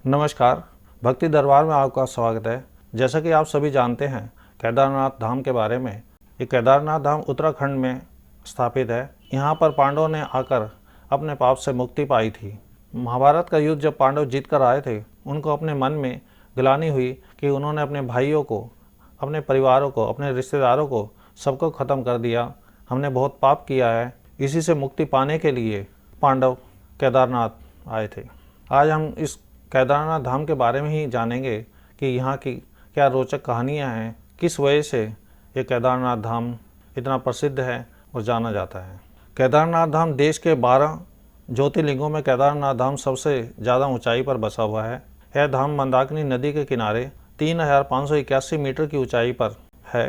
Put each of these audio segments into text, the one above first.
नमस्कार, भक्ति दरबार में आपका स्वागत है। जैसा कि आप सभी जानते हैं केदारनाथ धाम के बारे में। ये केदारनाथ धाम उत्तराखंड में स्थापित है। यहाँ पर पांडवों ने आकर अपने पाप से मुक्ति पाई थी। महाभारत का युद्ध जब पांडव जीत कर आए थे, उनको अपने मन में ग्लानि हुई कि उन्होंने अपने भाइयों को, अपने परिवारों को, अपने रिश्तेदारों को सबको ख़त्म कर दिया। हमने बहुत पाप किया है। इसी से मुक्ति पाने के लिए पांडव केदारनाथ आए थे। आज हम इस केदारनाथ धाम के बारे में ही जानेंगे कि यहाँ की क्या रोचक कहानियाँ हैं, किस वजह से ये केदारनाथ धाम इतना प्रसिद्ध है और जाना जाता है। केदारनाथ धाम देश के 12 ज्योतिर्लिंगों में केदारनाथ धाम सबसे ज़्यादा ऊंचाई पर बसा हुआ है। यह धाम मंदाकिनी नदी के किनारे 3581 मीटर की ऊंचाई पर है।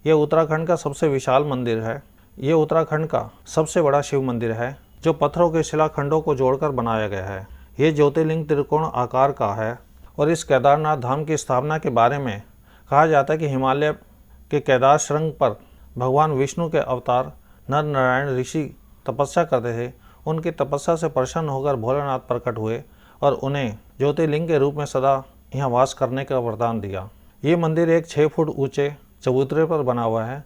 यह उत्तराखंड का सबसे विशाल मंदिर है। ये उत्तराखंड का सबसे बड़ा शिव मंदिर है जो पत्थरों के शिलाखंडों को जोड़कर बनाया गया है। ये ज्योतिर्लिंग त्रिकोण आकार का है और इस केदारनाथ धाम की स्थापना के बारे में कहा जाता है कि हिमालय के केदार शृंग पर भगवान विष्णु के अवतार नर नारायण ऋषि तपस्या करते थे। उनकी तपस्या से प्रसन्न होकर भोलेनाथ प्रकट हुए और उन्हें ज्योतिर्लिंग के रूप में सदा यहाँ वास करने का वरदान दिया। ये मंदिर एक 6 फुट ऊंचे चबूतरे पर बना हुआ है।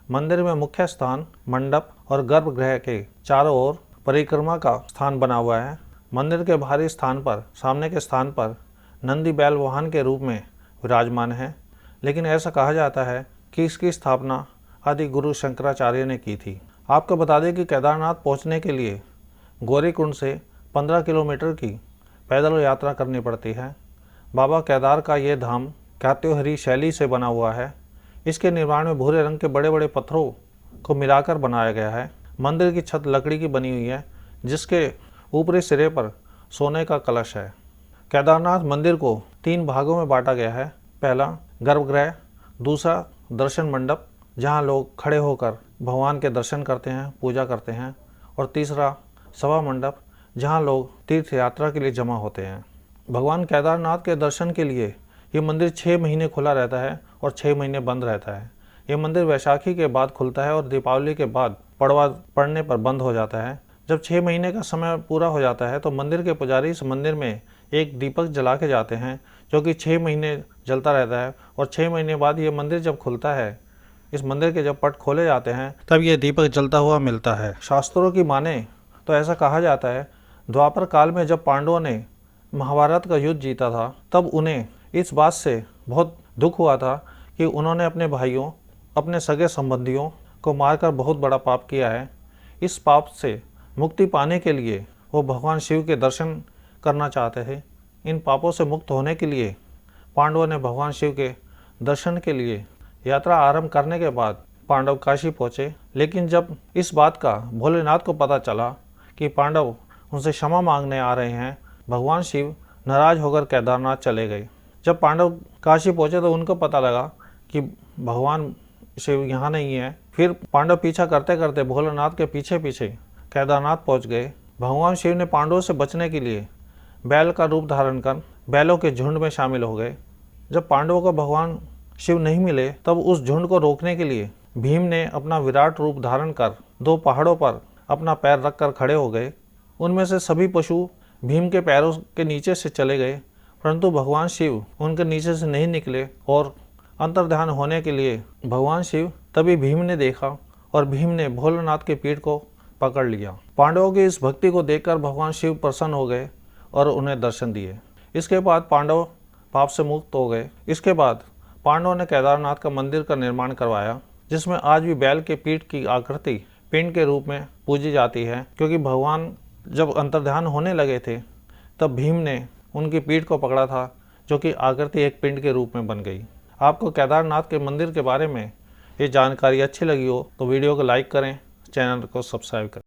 मंदिर में मुख्य स्थान, मंडप और गर्भगृह के चारों ओर परिक्रमा का स्थान बना हुआ है। मंदिर के बाहरी स्थान पर, सामने के स्थान पर नंदी बैल वाहन के रूप में विराजमान है। लेकिन ऐसा कहा जाता है कि इसकी स्थापना आदि गुरु शंकराचार्य ने की थी। आपको बता दें कि केदारनाथ पहुंचने के लिए गौरीकुंड से 15 किलोमीटर की पैदल यात्रा करनी पड़ती है। बाबा केदार का ये धाम कात्योहरी शैली से बना हुआ है। इसके निर्माण में भूरे रंग के बड़े बड़े पत्थरों को मिलाकर बनाया गया है। मंदिर की छत लकड़ी की बनी हुई है जिसके ऊपरी सिरे पर सोने का कलश है। केदारनाथ मंदिर को 3 भागों में बांटा गया है। पहला गर्भगृह, दूसरा दर्शन मंडप जहां लोग खड़े होकर भगवान के दर्शन करते हैं, पूजा करते हैं, और तीसरा सभा मंडप जहां लोग तीर्थ यात्रा के लिए जमा होते हैं। भगवान केदारनाथ के दर्शन के लिए ये मंदिर 6 महीने खुला रहता है और 6 महीने बंद रहता है। ये मंदिर वैशाखी के बाद खुलता है और दीपावली के बाद पड़वा पड़ने पर बंद हो जाता है। जब 6 महीने का समय पूरा हो जाता है तो मंदिर के पुजारी इस मंदिर में एक दीपक जला के जाते हैं जो कि 6 महीने जलता रहता है, और 6 महीने बाद ये मंदिर जब खुलता है, इस मंदिर के जब पट खोले जाते हैं तब ये दीपक जलता हुआ मिलता है। शास्त्रों की माने तो ऐसा कहा जाता है द्वापर काल में जब पांडवों ने महाभारत का युद्ध जीता था तब उन्हें इस बात से बहुत दुख हुआ था कि उन्होंने अपने भाइयों, अपने सगे संबंधियों को मारकर बहुत बड़ा पाप किया है। इस पाप से मुक्ति पाने के लिए वो भगवान शिव के दर्शन करना चाहते थे। इन पापों से मुक्त होने के लिए पांडवों ने भगवान शिव के दर्शन के लिए यात्रा आरंभ करने के बाद पांडव काशी पहुँचे। लेकिन जब इस बात का भोलेनाथ को पता चला कि पांडव उनसे क्षमा मांगने आ रहे हैं, भगवान शिव नाराज होकर केदारनाथ चले गए। जब पांडव काशी पहुँचे तो उनको पता लगा कि भगवान शिव यहाँ नहीं है। फिर पांडव पीछा करते करते भोलेनाथ के पीछे पीछे केदारनाथ पहुंच गए। भगवान शिव ने पांडवों से बचने के लिए बैल का रूप धारण कर बैलों के झुंड में शामिल हो गए। जब पांडवों को भगवान शिव नहीं मिले तब उस झुंड को रोकने के लिए भीम ने अपना विराट रूप धारण कर 2 पहाड़ों पर अपना पैर रखकर खड़े हो गए। उनमें से सभी पशु भीम के पैरों के नीचे से चले गए, परंतु भगवान शिव उनके नीचे से नहीं निकले और अंतर्ध्यान होने के लिए भगवान शिव तभी भीम ने देखा और भीम ने भोलेनाथ के पीठ को पकड़ लिया। पांडवों की इस भक्ति को देखकर भगवान शिव प्रसन्न हो गए और उन्हें दर्शन दिए। इसके बाद पांडव पाप से मुक्त हो गए। इसके बाद पांडवों ने केदारनाथ का मंदिर का निर्माण करवाया जिसमें आज भी बैल के पीठ की आकृति पिंड के रूप में पूजी जाती है, क्योंकि भगवान जब अंतर्ध्यान होने लगे थे तब भीम ने उनकी पीठ को पकड़ा था जो कि आकृति एक पिंड के रूप में बन गई। आपको केदारनाथ के मंदिर के बारे में ये जानकारी अच्छी लगी हो तो वीडियो को लाइक करें, चैनल को सब्सक्राइब करें।